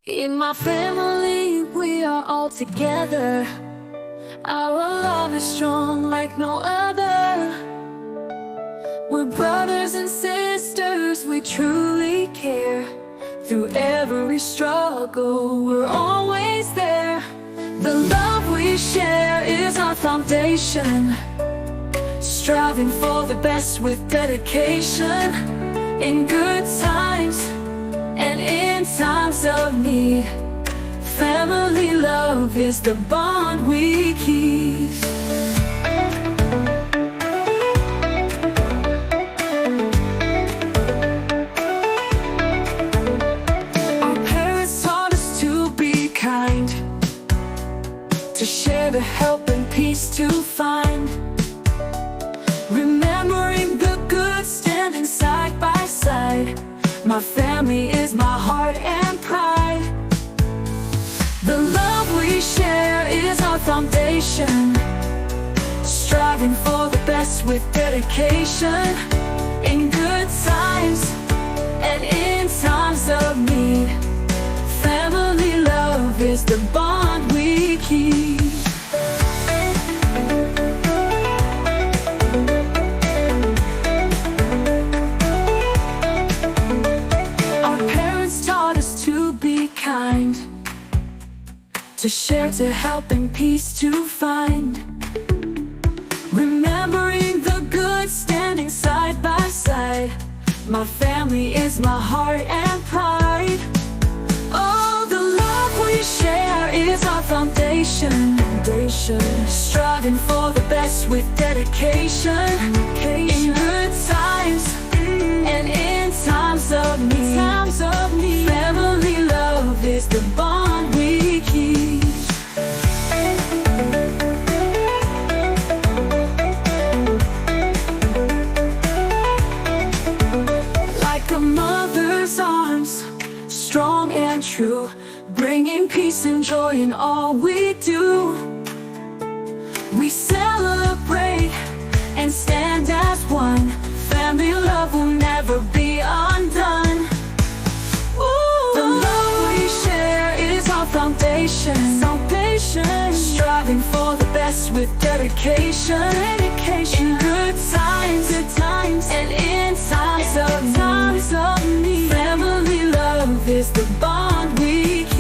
In my family, we are all together. Our love is strong like no other. We're brothers and sisters, we truly care. Through every struggle, we're always there. The love we share is our foundation, striving for the best with dedication. In good times and in times of need, family love is the bond we keep. Our parents taught us to be kind, to share, to help, and peace to find. Remembering the good, standing side by side. My family is my heart and pride. The love we share is our foundation, striving for the best with dedication. In good times and in times of need, family love is the bond we keep. To share, to help, and peace to find. Remembering the good, standing side by side. My family is my heart and pride. Oh, the love we share is our foundation, striving for the best with dedication. In good times and in times of need, family love is the bond we keep. Like a mother's arms, strong and true, bringing peace and joy in all we do. We celebrate and stand as one. Family love will never be undone. The love we share is our foundation, striving for the best with dedication. In good times and in times of need, family love is the bond we keep.